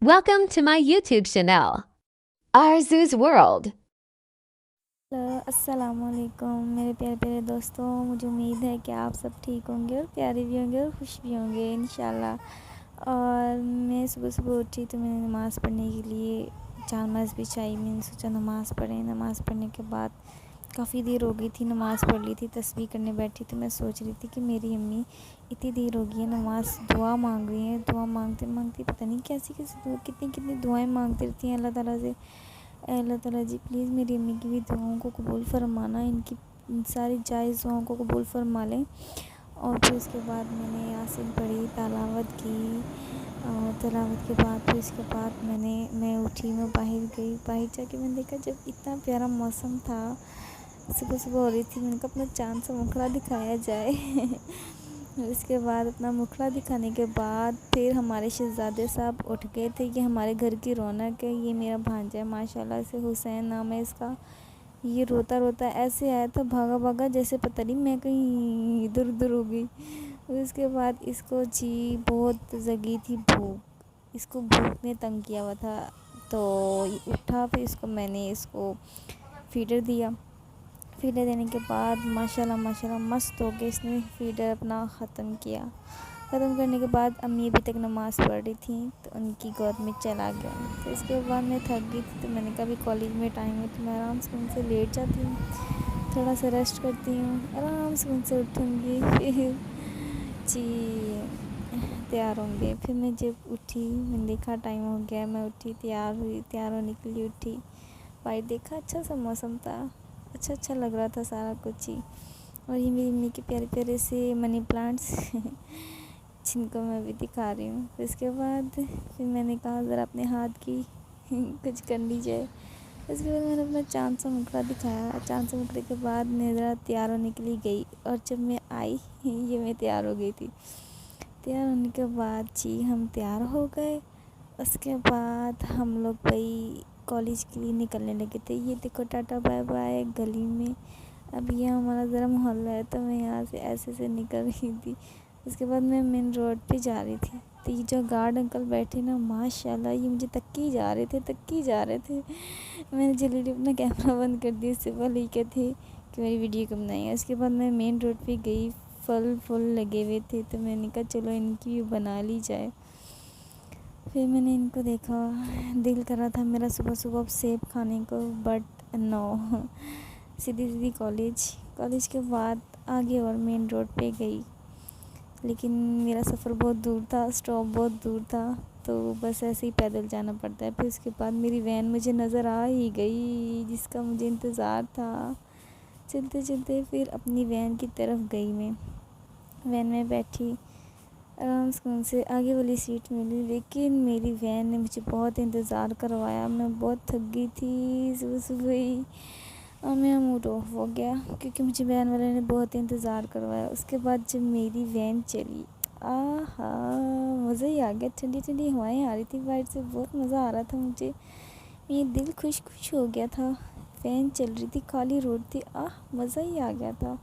Welcome to my YouTube channel, Arzu's World. अस्सलामुअलैकुम मेरे प्यारे प्यारे दोस्तों। मुझे उम्मीद है कि आप सब ठीक होंगे और प्यारे भी होंगे और खुश भी होंगे इंशाल्लाह। और मैं सुबह सुबह उठी तो मैंने नमाज़ पढ़ने के लिए चारमाज़ बिछाई। मैंने सोचा नमाज़ पढ़ें। नमाज़ पढ़ने के बाद काफ़ी देर हो गई थी, नमाज़ पढ़ ली थी, तस्बीह करने बैठी तो मैं सोच रही थी कि मेरी अम्मी इतनी देर हो गई है नमाज़ दुआ मांग रही हैं। दुआ मांगते मांगते पता नहीं कैसी कैसी कितनी कितनी दुआएं मांगती रहती हैं अल्लाह ताला से। अल्लाह ताला जी प्लीज़ मेरी अम्मी की भी दुआओं को कबूल फरमाना, इनकी सारी जायज़ दुआओं को कबूल फरमा लें। और फिर उसके बाद मैंने यासीन पढ़ी, तिलावत की। और तिलावत के बाद फिर उसके बाद मैं उठी, मैं बाहर गई। बाहर जाके मैंने देखा जब इतना प्यारा मौसम था, सुबह सुबह हो रही थी, मैंने कहा अपना चाँद सा मुखड़ा दिखाया जाए। उसके बाद अपना मुखड़ा दिखाने के बाद फिर हमारे शहज़ादे साहब उठ गए थे। ये हमारे घर की रौनक है, ये मेरा भांजा है माशाल्लाह से, हुसैन नाम है इसका। ये रोता रोता ऐसे आया था, भागा भागा जैसे पता नहीं मैं कहीं इधर उधर हो गई। उसके बाद इसको जी बहुत जगी थी भूख, इसको भूख ने तंग किया हुआ था। तो ये उठा, फिर मैंने इसको फीडर दिया। फीडर देने के बाद माशाल्लाह माशाल्लाह मस्त हो के इसने फीडर अपना ख़त्म किया। ख़त्म करने के बाद अम्मी अभी तक नमाज़ पढ़ रही थी तो उनकी गोद में चला गया। तो इसके बाद मैं थक गई थी तो मैंने कहा अभी कॉलेज में टाइम है तो मैं आराम से उनसे लेट जाती हूँ, थोड़ा सा रेस्ट करती हूँ, आराम से उनसे उठूँगी। फिर जी तैयार होंगे। फिर मैं जब उठी, मैंने देखा टाइम हो गया, मैं उठी, तैयार हुई, तैयार होने के लिए उठी। बाहर देखा अच्छा सा मौसम था, अच्छा अच्छा लग रहा था सारा कुछ ही। और ये मेरी मम्मी के प्यारे प्यारे से मनी प्लांट्स जिनको मैं भी दिखा रही हूँ। फिर इसके बाद फिर मैंने कहा ज़रा अपने हाथ की कुछ कर लीजिए। इसके बाद मैंने अपना चाँद सा मुखड़ा दिखाया। चाँद से मुखड़े के बाद मैं ज़रा तैयार होने के लिए गई और जब मैं आई ये मैं तैयार हो गई थी। तैयार होने के बाद जी हम तैयार हो गए। उसके बाद हम लोग भाई कॉलेज के लिए निकलने लगे थे। ये देखो टाटा बाय बाय गली में। अब ये हमारा ज़रा मोहल्ला है तो मैं यहाँ से ऐसे से निकल रही थी। उसके बाद मैं मेन रोड पे जा रही थी तो ये जो गार्ड अंकल बैठे ना माशाल्लाह ये मुझे तक्की जा रहे थे, तक्की जा रहे थे। मैंने जल्दी अपना कैमरा बंद कर दिया, इससे पहले ही क्या थे कि मेरी वीडियो कम नहीं है। उसके बाद मैं मेन रोड पे गई, फल फूल लगे हुए थे तो मैंने कहा चलो इनकी भी बना ली जाए। फिर मैंने इनको देखा, दिल कर रहा था मेरा सुबह सुबह सेब खाने को, बट नो सीधी सीधी कॉलेज के बाद आगे और मेन रोड पे गई। लेकिन मेरा सफ़र बहुत दूर था, स्टॉप बहुत दूर था तो बस ऐसे ही पैदल जाना पड़ता है। फिर उसके बाद मेरी वैन मुझे नज़र आ ही गई जिसका मुझे इंतज़ार था। चलते चलते फिर अपनी वैन की तरफ गई। मैं वैन में बैठी, आराम सुकून से आगे वाली सीट मिली, लेकिन मेरी वैन ने मुझे बहुत इंतज़ार करवाया। मैं बहुत थक गई थी सुबह सुबह ही और मेरा मूड ऑफ हो गया क्योंकि मुझे वैन वाले ने बहुत इंतज़ार करवाया। उसके बाद जब मेरी वैन चली, आहा मज़ा ही आ गया। ठंडी ठंडी हवाएं आ रही थी बाहर से, बहुत मज़ा आ रहा था मुझे, मेरा दिल खुश खुश हो गया था। वैन चल रही थी, खाली रोड थी, मज़ा ही आ गया था।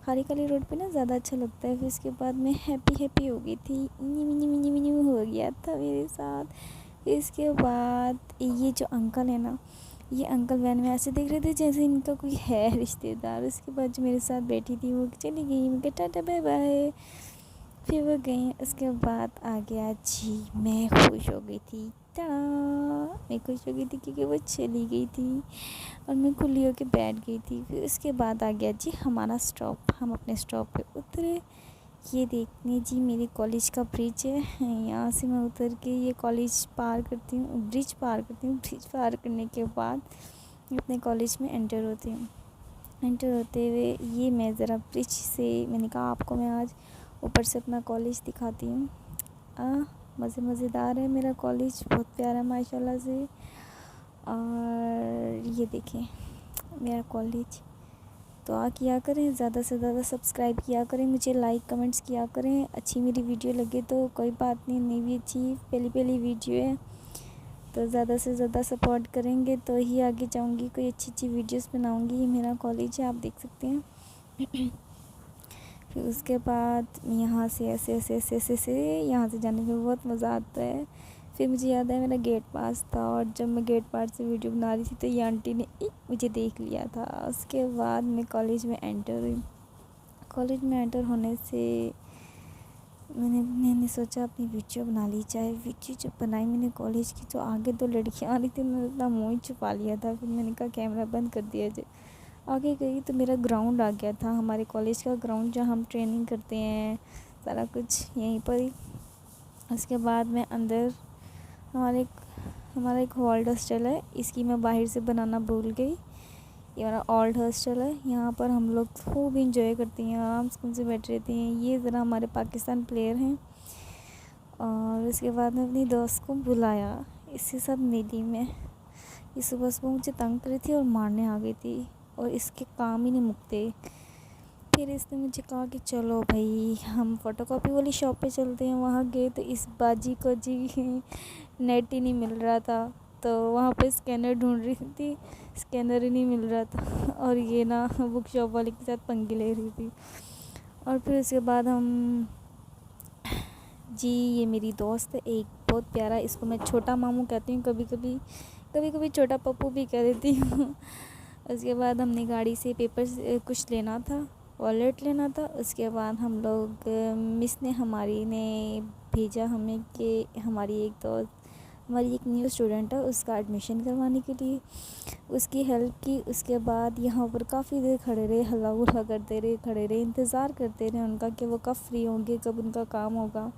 खाली खाली रोड पे ना ज़्यादा अच्छा लगता है। फिर उसके बाद मैं हैप्पी हो गई थी, मिनी हो गया था मेरे साथ। फिर इसके बाद ये जो अंकल है ना, ये अंकल वैन में ऐसे देख रहे थे जैसे इनका कोई है रिश्तेदार। उसके बाद जो मेरे साथ बैठी थी वो चली गई, मैं कहा टाटा बाय बाय। फिर वो गई। उसके बाद आ गया जी, मैं खुश हो गई थी, टाड़ा। मैं खुश हो गई थी क्योंकि वो चली गई थी और मैं खुली होकर बैठ गई थी। फिर उसके बाद आ गया जी हमारा स्टॉप। हम अपने स्टॉप पे उतरे। ये देखने जी मेरे कॉलेज का ब्रिज है, यहाँ से मैं उतर के ये कॉलेज पार करती हूँ, ब्रिज पार करती हूँ। ब्रिज पार करने के बाद अपने कॉलेज में एंटर होती हूँ। एंटर होते हुए ये मैं ज़रा ब्रिज से, मैंने कहा आपको मैं आज ऊपर से अपना कॉलेज दिखाती हूँ। मज़ेदार है मेरा कॉलेज, बहुत प्यारा माशाल्लाह से। और ये देखें मेरा कॉलेज। तो किया करें, ज़्यादा से ज़्यादा सब्सक्राइब किया करें, मुझे लाइक कमेंट्स किया करें। अच्छी मेरी वीडियो लगे तो कोई बात नहीं, नहीं भी अच्छी, पहली वीडियो है तो ज़्यादा से ज़्यादा सपोर्ट करेंगे तो ही आगे जाऊंगी, कोई अच्छी अच्छी वीडियोस बनाऊंगी। ये मेरा कॉलेज है, आप देख सकते हैं। फिर उसके बाद यहाँ से ऐसे ऐसे ऐसे ऐसे ऐसे यहाँ से जाने में बहुत मज़ा आता है। फिर मुझे याद है मेरा गेट पास था, और जब मैं गेट पास से वीडियो बना रही थी तो ये आंटी ने मुझे देख लिया था। उसके बाद मैं कॉलेज में एंटर हुई। कॉलेज में एंटर होने से मैंने सोचा अपनी वीडियो बना ली जाए। वीडियो जब बनाई मैंने कॉलेज की, तो आगे 2 लड़कियाँ आ रही थी, मैंने अपना मुँह ही छुपा लिया था। फिर मैंने कहा कैमरा बंद कर दिया जाए। आगे गई तो मेरा ग्राउंड आ गया था, हमारे कॉलेज का ग्राउंड जहाँ हम ट्रेनिंग करते हैं, सारा कुछ यहीं पर ही। उसके बाद मैं अंदर हमारा एक ओल्ड हॉस्टल है, इसकी मैं बाहर से बनाना भूल गई। ये हमारा ओल्ड हॉस्टल है, यहाँ पर हम लोग खूब इंजॉय करते हैं, आराम से बैठे रहते हैं। ये ज़रा हमारे पाकिस्तान प्लेयर हैं। और उसके बाद मैं अपनी दोस्त को बुलाया, इसके साथ मिली मैं। ये सुबह मुझे तंग कर रही थी और मारने आ गई थी, और इसके काम ही नहीं मुकते। फिर इसने मुझे कहा कि चलो भाई हम फ़ोटोकॉपी वाली शॉप पे चलते हैं। वहाँ गए तो इस बाजी को जी नेट ही नहीं मिल रहा था, तो वहाँ पे स्कैनर ढूंढ रही थी, स्कैनर ही नहीं मिल रहा था। और ये ना बुक शॉप वाले के साथ पंगे ले रही थी। और फिर उसके बाद ये मेरी दोस्त है एक बहुत प्यारा, इसको मैं छोटा मामू कहती हूँ, कभी कभी छोटा पप्पू भी कह देती हूँ। उसके बाद हमने गाड़ी से पेपर्स कुछ लेना था, वॉलेट लेना था। उसके बाद हम लोग मिस ने हमारी ने भेजा हमें कि हमारी एक न्यू स्टूडेंट है, उसका एडमिशन करवाने के लिए उसकी हेल्प की। उसके बाद यहाँ पर काफ़ी देर खड़े रहे, हल्ला गुल्ला करते रहे, खड़े रहे, इंतज़ार करते रहे उनका कि वो कब फ्री होंगे, कब उनका काम होगा।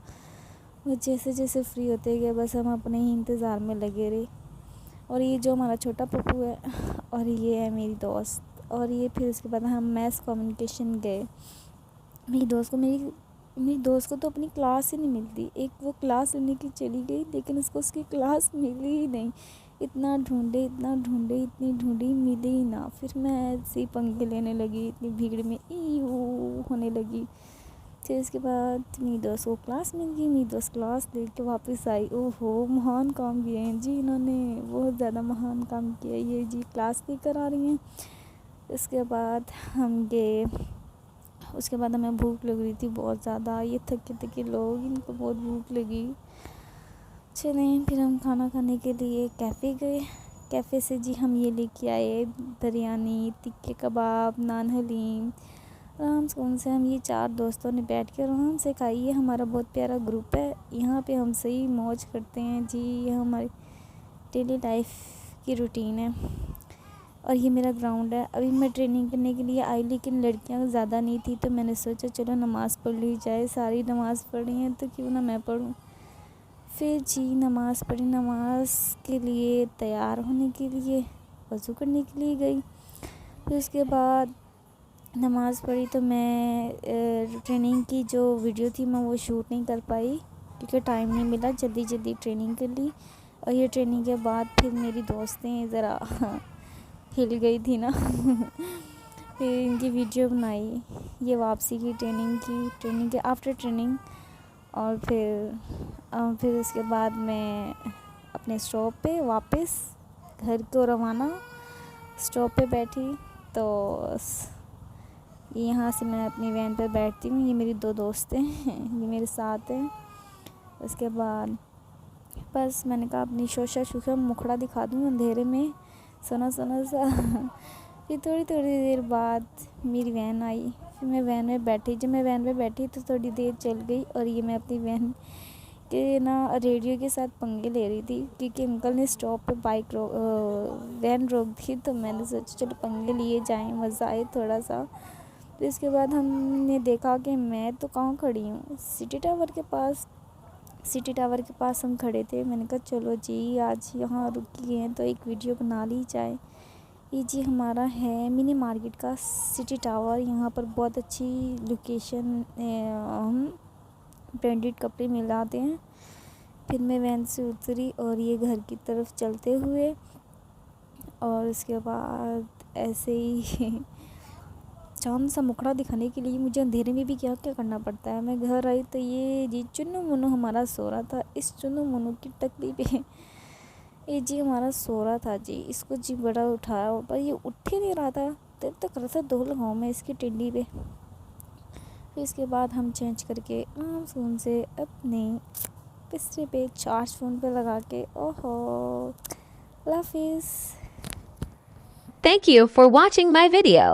वो जैसे जैसे फ्री होते गए बस हम अपने ही इंतज़ार में लगे रहे। और ये जो हमारा छोटा पप्पू है, और ये है मेरी दोस्त। और ये फिर उसके बाद हम मैथ्स कम्युनिकेशन गए। मेरी दोस्त को तो अपनी क्लास ही नहीं मिलती। एक वो क्लास लेने की चली गई, लेकिन उसको उसकी क्लास मिली ही नहीं। इतना ढूंढी, इतनी ढूंढी, मिली ही ना। फिर मैं ऐसे ही पंगे लेने लगी, इतनी भीड़ में ई होने लगी। फिर इसके बाद मेरी दोस्त को क्लास मिल गई, मेरी दोस्त क्लास दे के वापस आई। ओहो, महान काम किए हैं जी इन्होंने, बहुत ज़्यादा महान काम किया। ये जी क्लास लेकर आ रही हैं। उसके बाद हम गए। उसके बाद हमें भूख लग रही थी बहुत ज़्यादा, ये थके थके लोग, इनको बहुत भूख लगी। चले फिर हम खाना खाने के लिए कैफ़े गए। कैफ़े से जी हम ये लेके आए बिरयानी, टिक्के कबाब, नान हलीम। आराम से उनसे हम ये 4 दोस्तों ने बैठ के आराम से खाई। ये हमारा बहुत प्यारा ग्रुप है, यहाँ पे हम सही मौज करते हैं जी। ये हमारी डेली लाइफ की रूटीन है। और ये मेरा ग्राउंड है। अभी मैं ट्रेनिंग करने के लिए आई, लेकिन लड़कियां ज़्यादा नहीं थी, तो मैंने सोचा चलो नमाज़ पढ़ ली जाए। सारी नमाज़ पढ़ी हैं तो क्यों ना मैं पढ़ूं। फिर जी नमाज़ पढ़ी, नमाज के लिए तैयार होने के लिए वज़ू करने के लिए गई। फिर उसके बाद नमाज़ पढ़ी तो मैं ट्रेनिंग की जो वीडियो थी मैं वो शूट नहीं कर पाई, क्योंकि टाइम नहीं मिला। जल्दी ट्रेनिंग कर ली। और ये ट्रेनिंग के बाद फिर मेरी दोस्तें ज़रा हिल गई थी ना फिर इनकी वीडियो बनाई, ये वापसी की ट्रेनिंग के आफ्टर ट्रेनिंग। और फिर उसके बाद मैं अपने स्टॉप पे वापस घर को रवाना। स्टॉप पे बैठी तो यहाँ से मैं अपनी वैन पर बैठती हूँ। ये मेरी 2 दोस्त हैं ये मेरे साथ हैं। उसके बाद बस मैंने कहा अपनी शोशा मुखड़ा दिखा दूँ अंधेरे में, सोना सा फिर थोड़ी देर बाद मेरी वैन आई। फिर मैं वैन में बैठी। जब मैं वैन में बैठी तो थोड़ी देर चल गई, और ये मैं अपनी वैन के ना रेडियो के साथ पंगे ले रही थी, क्योंकि अंकल ने स्टॉप पे वैन रोक दी। तो मैंने सोचा चलो पंगे लिए जाएं, मज़ा आए थोड़ा सा। तो इसके बाद हमने देखा कि मैं तो कहाँ खड़ी हूँ, सिटी टावर के पास हम खड़े थे। मैंने कहा चलो जी आज यहाँ रुकी गए हैं तो एक वीडियो बना ली जाए। ये जी हमारा है मिनी मार्केट का सिटी टावर। यहाँ पर बहुत अच्छी लोकेशन, हम ब्रांडेड कपड़े मिल जाते हैं। फिर मैं वैन से उतरी और ये घर की तरफ चलते हुए, और उसके बाद ऐसे ही चांद सा मुखड़ा दिखाने के लिए मुझे अंधेरे में भी क्या क्या करना पड़ता है। मैं घर आई तो ये जी चुन्नू मुन्नू हमारा सो रहा था। इस चुन्नू मुन्नू की टकली पे ये जी हमारा सो रहा था जी। इसको जी बड़ा उठाया पर ये उठ ही नहीं रहा था। तब तक रहा था दो लगाऊँ मैं इसकी टिंडी पे। फिर इसके बाद हम चेंज करके आराम से उनसे अपने बिस्तर पे चार्ज फ़ोन पे लगा के। ओहो, अल्लाह हाफिज़। Thank you for watching my video.